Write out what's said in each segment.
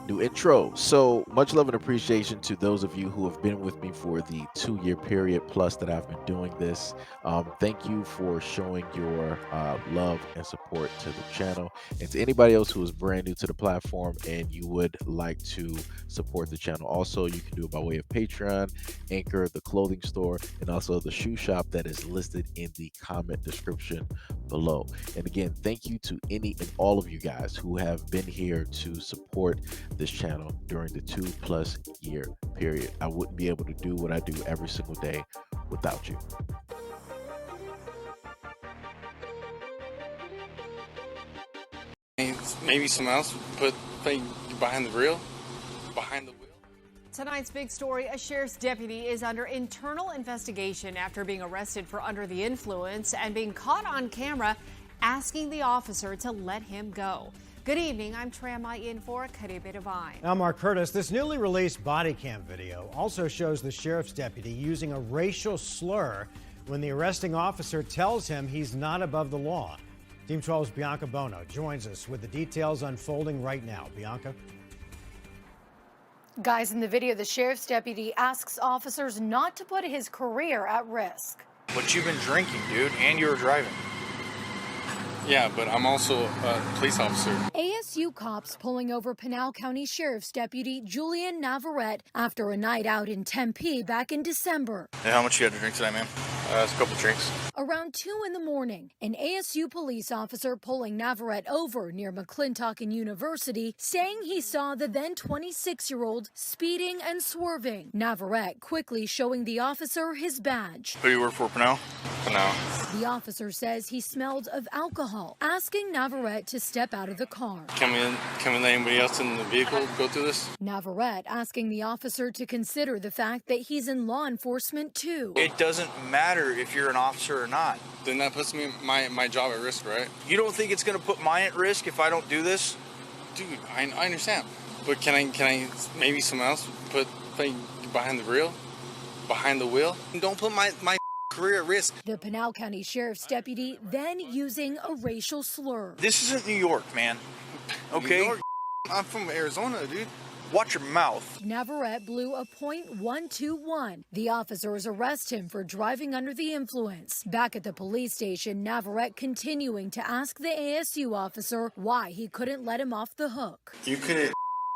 New intro. So much love and appreciation to those of you who have been with me for the 2 year period plus that I've been doing this. Thank you for showing your love and support to the channel. And to anybody else who is brand new to the platform and you would like to support the channel, also you can do it by way of Patreon, Anchor, the clothing store, and also the shoe shop that is listed in the comment description below. And again, thank you to any and all of you guys who have been here to support this channel during the 2+ year period. I wouldn't be able to do what I do every single day without you. Maybe someone else put behind the wheel. Tonight's big story, a sheriff's deputy is under internal investigation after being arrested for under the influence and being caught on camera asking the officer to let him go. Good evening, I'm Tramai in for Caribe Divine. I'm Mark Curtis. This newly released body cam video also shows the sheriff's deputy using a racial slur when the arresting officer tells him he's not above the law. Team 12's Bianca Bono joins us with the details unfolding right now. Bianca? Guys, in the video, the sheriff's deputy asks officers not to put his career at risk. But you've been drinking, dude, and you were driving. Yeah, but I'm also a police officer. ASU cops pulling over Pinal County Sheriff's Deputy Julian Navarrete after a night out in Tempe back in December. Hey, how much you had to drink today, man? It's a couple drinks. Around 2 in the morning, an ASU police officer pulling Navarrete over near McClintock and University, saying he saw the then 26-year-old speeding and swerving. Navarrete quickly showing the officer his badge. Who do you work for, Pinal? Pinal. The officer says he smelled of alcohol, asking Navarrete to step out of the car. Can we let anybody else in the vehicle go through this? Navarrete asking the officer to consider the fact that he's in law enforcement too. It doesn't matter if you're an officer or not. Then that puts me my job at risk, right? You don't think it's going to put mine at risk if I don't do this? Dude, I understand. But can I maybe someone else put behind the wheel? Behind the wheel? Don't put my career at risk. The Pinal County Sheriff's deputy then using a racial slur. This isn't New York, man. Okay? New York, I'm from Arizona, dude. Watch your mouth. Navarrete blew a .121. The officers arrest him for driving under the influence. Back at the police station, Navarrete continuing to ask the ASU officer why he couldn't let him off the hook. You could have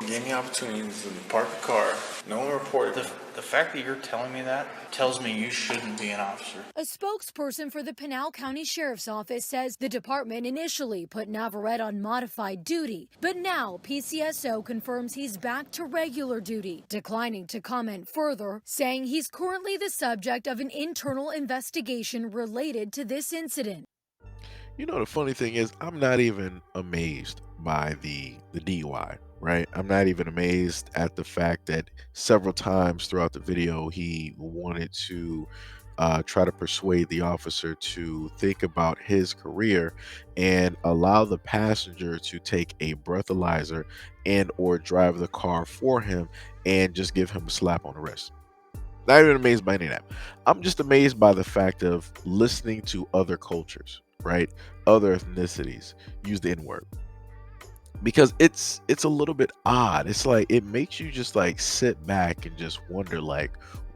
gave me opportunity to park the car. No one reported The fact that you're telling me that tells me you shouldn't be an officer. A spokesperson for the Pinal County Sheriff's Office says the department initially put Navarrete on modified duty, but now PCSO confirms he's back to regular duty, declining to comment further, saying he's currently the subject of an internal investigation related to this incident. You know, the funny thing is, I'm not even amazed by the DUI, right? I'm not even amazed at the fact that several times throughout the video, he wanted to try to persuade the officer to think about his career and allow the passenger to take a breathalyzer and or drive the car for him and just give him a slap on the wrist. Not even amazed by any of that. I'm just amazed by the fact of listening to other cultures, right? Other ethnicities use the N-word. Because it's a little bit odd. It's like it makes you just like sit back and just wonder like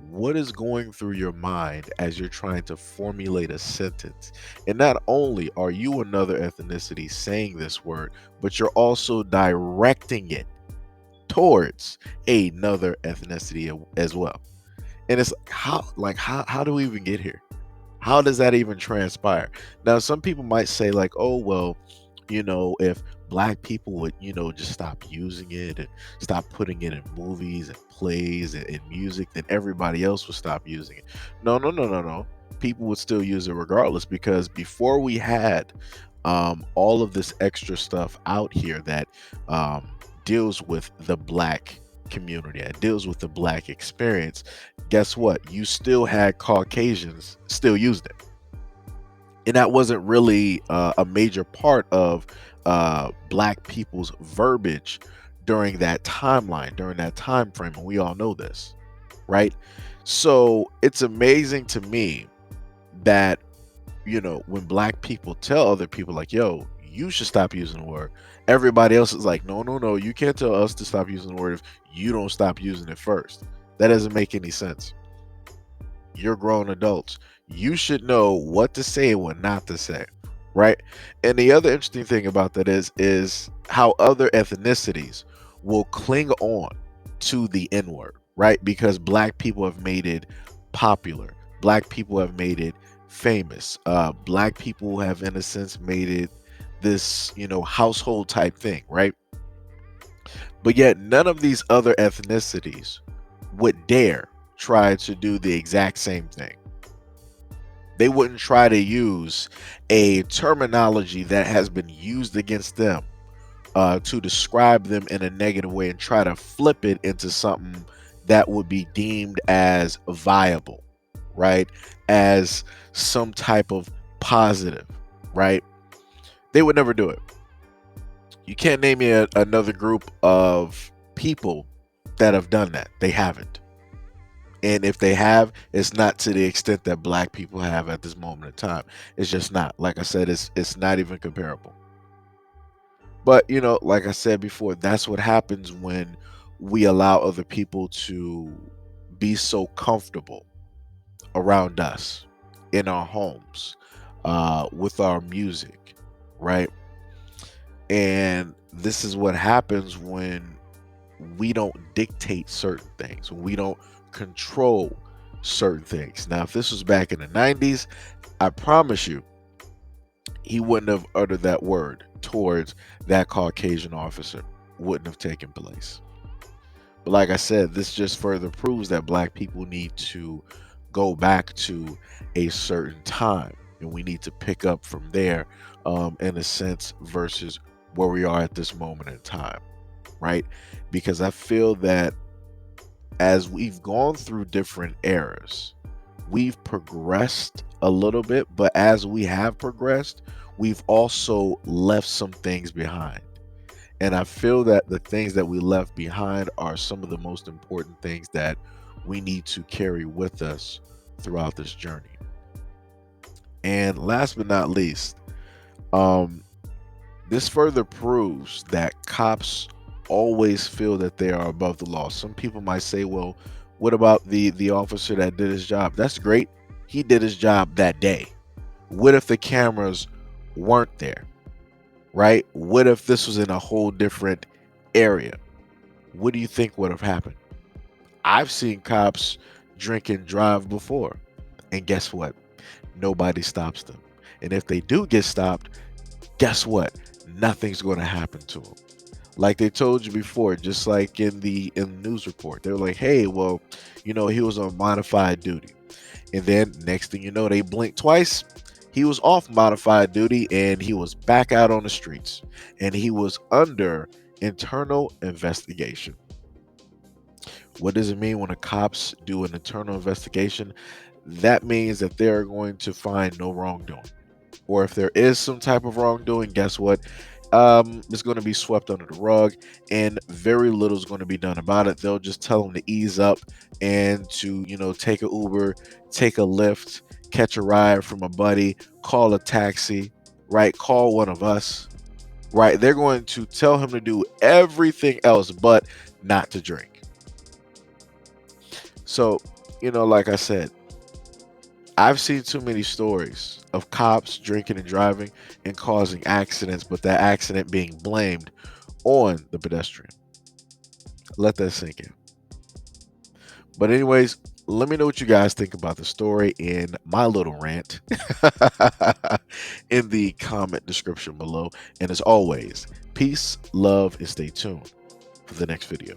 what is going through your mind as you're trying to formulate a sentence. And not only are you another ethnicity saying this word, but you're also directing it towards another ethnicity as well. And it's how do we even get here? How does that even transpire? Now, some people might say like, oh, well, you know, if black people would, you know, just stop using it and stop putting it in movies and plays and music, then everybody else would stop using it. No. People would still use it regardless, because before we had all of this extra stuff out here that deals with the black community, that deals with the black experience, guess what? You still had Caucasians still using it. And that wasn't really a major part of black people's verbiage during that timeline, during that time frame, and we all know this, right? So it's amazing to me that, you know, when black people tell other people like, yo, You should stop using the word. Everybody else is like, no, no, no, you can't tell us to stop using the word if you don't stop using it first. That doesn't make any sense. You're grown adults. You should know what to say and what not to say, right? And the other interesting thing about that is how other ethnicities will cling on to the N-word, right? Because black people have made it popular. Black people have made it famous. Black people have, in a sense, made it this, household type thing, right? But yet none of these other ethnicities would dare try to do the exact same thing. They wouldn't try to use a terminology that has been used against them to describe them in a negative way and try to flip it into something that would be deemed as viable, right? As some type of positive, right? They would never do it. You can't name me another group of people that have done that. They haven't. And if they have, it's not to the extent that black people have at this moment in time. It's just not. Like I said, it's not even comparable. But, like I said before, that's what happens when we allow other people to be so comfortable around us, in our homes, with our music, right? And this is what happens when we don't dictate certain things, when we don't control certain things. Now, if this was back in the 90s, I promise you, he wouldn't have uttered that word towards that Caucasian officer. Wouldn't have taken place. But like I said, this just further proves that black people need to go back to a certain time, and we need to pick up from there, in a sense, versus where we are at this moment in time, right? Because I feel that as we've gone through different eras, we've progressed a little bit, but as we have progressed, we've also left some things behind. And I feel that the things that we left behind are some of the most important things that we need to carry with us throughout this journey. And last but not least, this further proves that cops always feel that they are above the law. Some people might say, well, what about the officer that did his job? That's great. He did his job that day. What if the cameras weren't there, right? What if this was in a whole different area? What do you think would have happened? I've seen cops drink and drive before, and guess what? Nobody stops them. And if they do get stopped, guess what? Nothing's going to happen to them. Like they told you before, just like in the news report, they were like, hey, well, he was on modified duty. And then next thing you know, they blinked twice. He was off modified duty and he was back out on the streets, and he was under internal investigation. What does it mean when the cops do an internal investigation? That means that they're going to find no wrongdoing. Or if there is some type of wrongdoing, guess what? It's going to be swept under the rug, and very little is going to be done about it. They'll just tell them to ease up and to, take an Uber, take a Lyft, catch a ride from a buddy, call a taxi, right? Call one of us, right? They're going to tell him to do everything else but not to drink. So, like I said, I've seen too many stories of cops drinking and driving and causing accidents, but that accident being blamed on the pedestrian. Let that sink in. But anyways, let me know what you guys think about the story in my little rant in the comment description below. And as always, peace, love, and stay tuned for the next video.